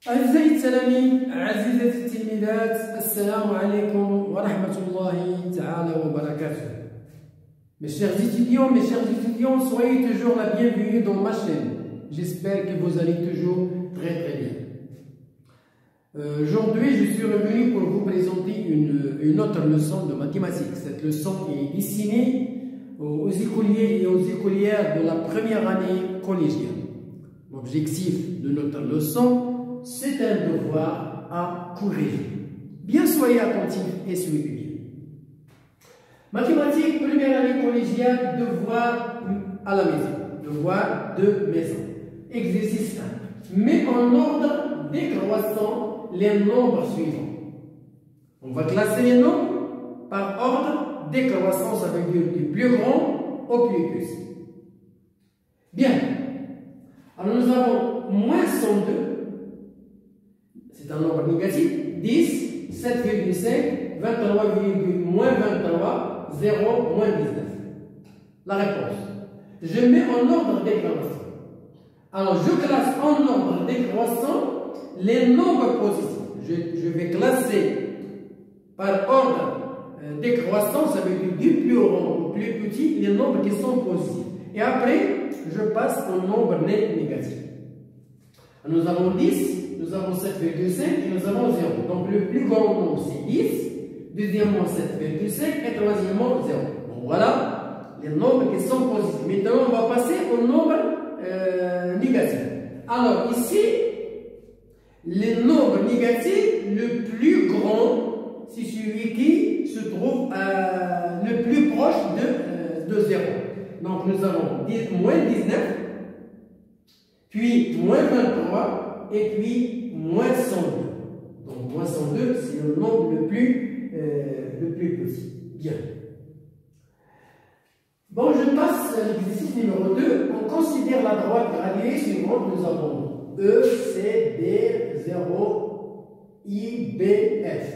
أعزائي التلاميذ، عزيزتي التلميذات، السلام عليكم ورحمة الله تعالى وبركاته. Mes chers étudiants, soyez toujours la bienvenue dans ma chaîne. J'espère que vous allez toujours très bien. Aujourd'hui, je suis revenu pour vous présenter une autre leçon de mathématiques. Cette leçon est destinée aux écoliers et aux écolières de la première année collégiale. L'objectif de notre leçon, c'est un devoir à corriger. Bien, soyez attentifs et suivez bien. Mathématiques, première année collégiale, devoir à la maison. Devoir de maison. Exercice 1. Mets en ordre décroissant les nombres suivants. On va classer les nombres par ordre décroissant, ça veut dire du plus grand au plus petit. Bien. Alors nous avons moins 102. C'est un nombre négatif. 10, 7,5, 23, moins 23, 0, moins 19. La réponse. Je mets en ordre décroissant. Alors, je classe en ordre décroissant les nombres positifs. Je vais classer par ordre décroissant, ça veut dire du plus grand au plus petit, les nombres qui sont positifs. Et après, je passe au nombre négatif. Nous avons 10. Nous avons 7,5 et nous avons 0. Donc le plus grand nombre c'est 10, deuxièmement 7,5 et troisièmement 0. Donc voilà les nombres qui sont positifs. Maintenant on va passer au nombre négatif. Alors ici, les nombres négatifs, le plus grand, c'est celui qui se trouve le plus proche de 0. Donc nous avons moins 19, puis moins 23, et puis moins 102. Donc moins 102, c'est le nombre le plus petit. Bien. Bon, je passe à l'exercice numéro 2. On considère la droite graduée suivante. Nous avons E, C, D, 0, I, B, F.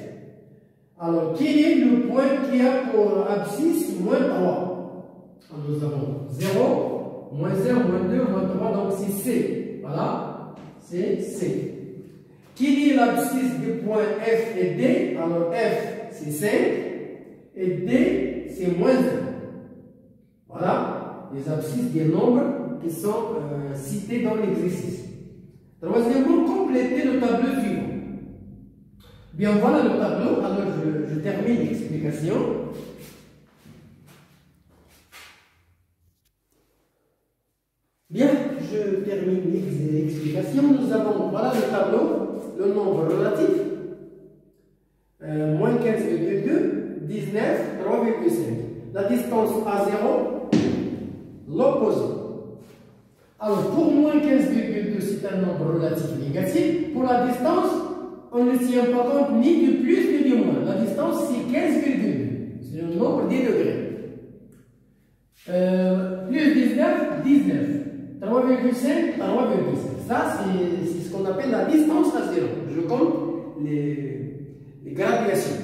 Alors, quel est le point qui a pour abscisse moins 3? Alors, nous avons 0, moins 1, moins 2, moins 3, donc c'est C. Voilà. C'est C. Quel est l'abscisse des points F et D? Alors F c'est 5 et D c'est moins 1. Voilà les abscisses des nombres qui sont cités dans l'exercice. Troisièmement, complétez le tableau suivant. Bien, voilà le tableau. Alors je termine l'explication. Bien, je termine l'explication. Nous avons, voilà le tableau, le nombre relatif, moins 15,2, 19, 3,5. La distance à 0, l'opposé. Alors, pour moins 15,2, c'est un nombre relatif négatif. Pour la distance, on ne tient pas compte ni du plus ni du moins. La distance, c'est 15,2. C'est le nombre des degrés. Plus 19, 19. 3,5, 3,5. Ça, c'est ce qu'on appelle la distance à 0. Je compte les graduations.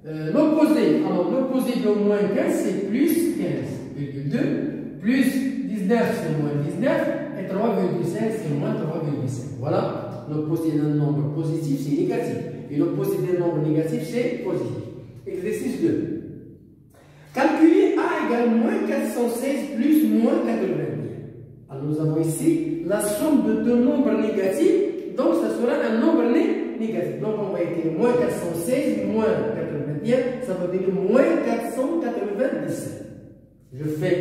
L'opposé, alors l'opposé de moins 15, c'est plus 15,2. Plus 19, c'est moins 19. Et 3,5, c'est moins 3,5. Voilà, l'opposé d'un nombre positif, c'est négatif. Et l'opposé d'un nombre négatif, c'est positif. Exercice 2. Calculer A égale moins 416 plus moins 90. Alors nous avons ici la somme de deux nombres négatifs, donc ça sera un nombre négatif. Donc on va écrire moins 416 moins 81, ça va donner moins 497. Je fais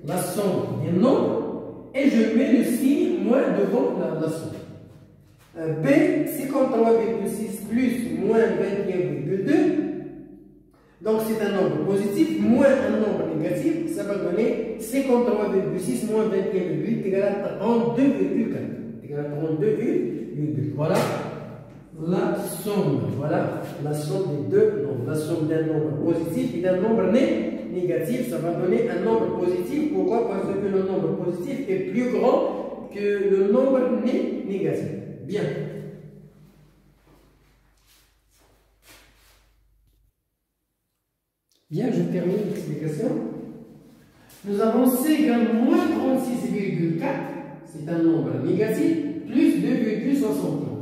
la somme des nombres et je mets le signe moins devant la somme. B, 53,6 plus moins 21,2. Donc c'est un nombre positif moins un nombre négatif, ça va donner 53,6 moins 21,8 égale à 32,4. Égale à 32,8. Voilà la somme. Voilà la somme des deux nombres. La somme d'un nombre positif et d'un nombre négatif, ça va donner un nombre positif. Pourquoi? Parce que le nombre positif est plus grand que le nombre négatif. Bien. Bien, je termine l'explication. Nous avons C égale moins 36,4, c'est un nombre négatif, plus 2,71.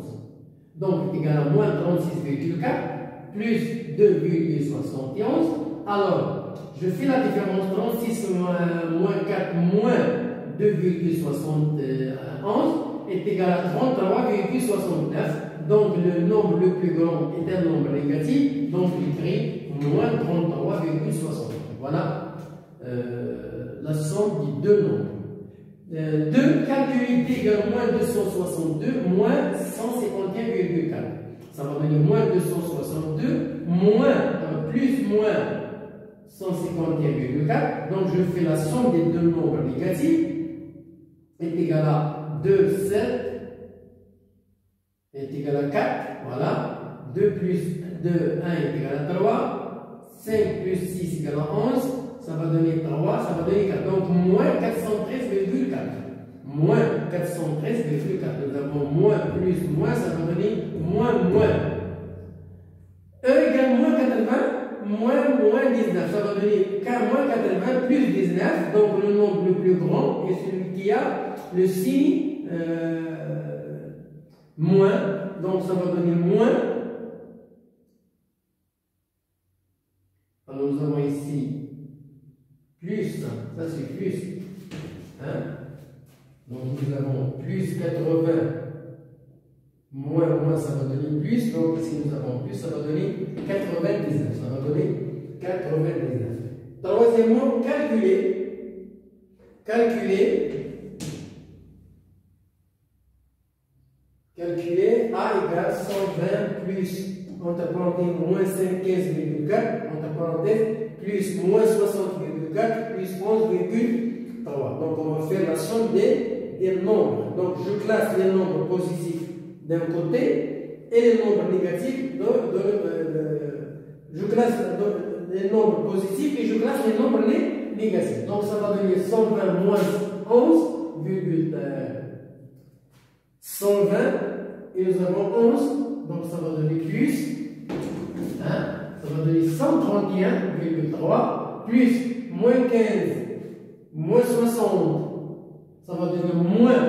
donc égal à moins 36,4 plus 2,71. Alors, je fais la différence 36 moins 4 moins 2,71 est égal à 33,69. Donc, le nombre le plus grand est un nombre négatif, donc j'écris moins 33,69. Voilà la somme des deux nombres. 2 calculé t égale moins 262 moins 151,4. Ça va donner moins 262 moins plus moins 151,4. Donc je fais la somme des deux nombres négatifs est égal à 2, 7 est égal à 4. Voilà. 2 plus 2, 1 est égal à 3. 5 plus 6 est égal à 11. Ça va donner 3, ça va donner 4. Donc, moins 413,4. Moins 413,4. Nous avons moins plus moins, ça va donner moins moins. E égale moins 80, moins 19. Ça va donner moins 80 plus 19. Donc, le nombre le plus grand est celui qui a le signe moins. Donc, ça va donner moins. Alors, nous avons ici plus, ça c'est plus, hein? Donc nous avons plus 80, moins, ça va donner plus, donc si nous avons plus, ça va donner 99, ça va donner 99. Troisièmement, calculer A égale 120 plus, entre parenthèses, moins 515,4, entre parenthèses, plus moins 60,4 plus 11,3. Donc on va faire la somme des nombres. Donc je classe les nombres positifs d'un côté et les nombres négatifs je classe les nombres positifs et je classe les nombres négatifs. Donc ça va donner 120 moins 120 et nous avons 11, donc ça va donner plus, hein? Ça va donner 131,3 plus moins 15, moins 60, ça va donner moins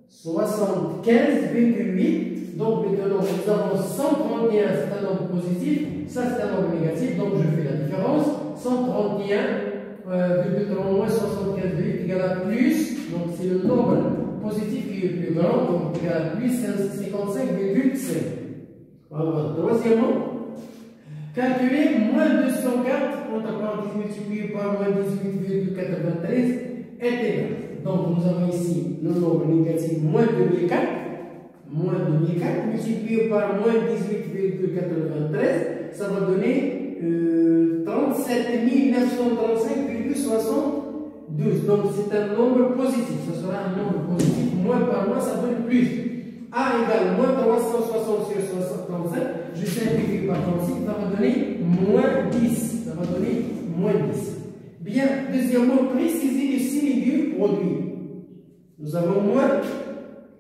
75,8. Donc les deux nombres, nous avons 131, c'est un nombre positif, ça c'est un nombre négatif, donc je fais la différence. 131,3 moins 75,8 égale à plus, donc c'est le nombre positif qui est le plus grand, donc égal à plus 55,5. Voilà. Troisièmement, calculer moins 204 entre parenthèses multiplié par moins 18,93 est égal. Donc nous avons ici le nombre négatif moins 2004 multiplié par moins 18,93, ça va donner 37 935,72. Donc c'est un nombre positif, ce sera un nombre positif. Moins par moins, ça donne plus. A égale moins 360 sur 65, je simplifie par 36, ça va donner moins 10. Ça va donner moins 10. Bien, deuxièmement, préciser le signe du produit. Nous avons moins,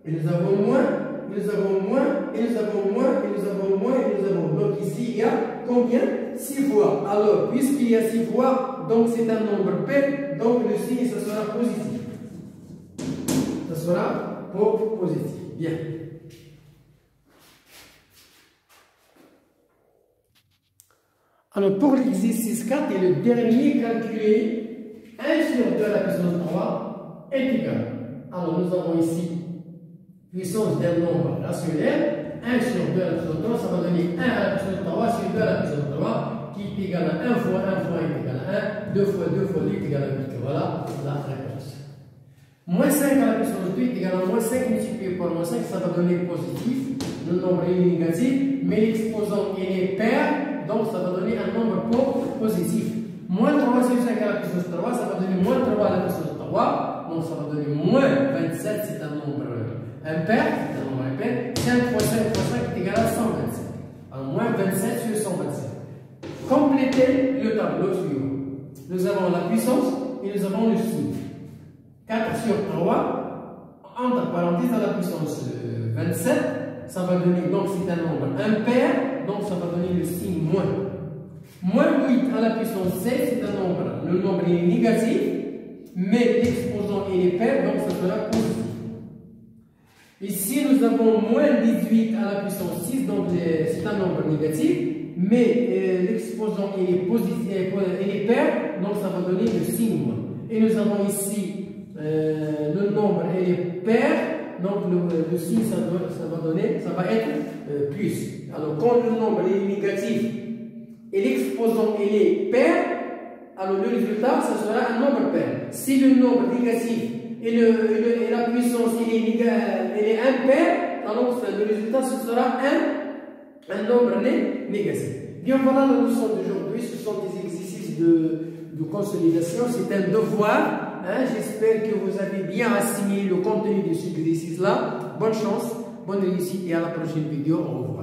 et nous avons moins, et nous avons moins, et nous avons moins, et nous avons moins, et nous avons. Donc ici, il y a combien? 6 fois. Alors, puisqu'il y a 6 fois, donc c'est un nombre pair, donc le signe, ça sera positif. Ça sera positif. Bien. Alors, pour l'exercice 4 et le dernier, calculer 1 sur 2 à la puissance 3 est égal. Alors, nous avons ici puissance d'un nombre rationnel. 1 sur 2 à la puissance 3, ça va donner 1 à la puissance 3 sur 2 à la puissance 3, qui est égal à 1 fois 1 fois 1 est égal à 1, 2 fois 2 fois 2 est égal à 8. Voilà la réponse. Moins 5 à la puissance 2 est égal à moins 5 multiplié par moins 5, ça va donner positif. Le nombre est négatif, mais l'exposant est pair, donc ça va donner un nombre positif. Moins 3 sur 5 à la puissance 3, ça va donner moins 3 à la puissance 3, donc ça va donner moins 27, c'est un nombre impair, c'est un nombre impair. 5 fois 5 fois 5 est égal à 127. Alors moins 27 sur 127. Complétez le tableau suivant. Nous avons la puissance et nous avons le signe. 4 sur 3, entre parenthèses à la puissance 27, ça va donner, donc c'est un nombre impair, donc ça va donner le signe moins. Moins 8 à la puissance 16, c'est un nombre, le nombre est négatif, mais l'exposant est pair, donc ça sera positif. Ici, nous avons moins 18 à la puissance 6, donc c'est un nombre négatif, mais l'exposant est pair, donc ça va donner le signe moins. Et nous avons ici le nombre est pair, donc le signe ça va être plus. Alors quand le nombre est négatif et l'exposant est pair, alors le résultat ça sera un nombre pair. Si le nombre négatif et la puissance est impair, alors le résultat ce sera un nombre négatif. Bien voilà la leçon d'aujourd'hui, ce sont des exercices de consolidation, c'est un devoir. Hein? J'espère que vous avez bien assimilé le contenu de cet exercice-là. Bonne chance, bonne réussite et à la prochaine vidéo. Au revoir.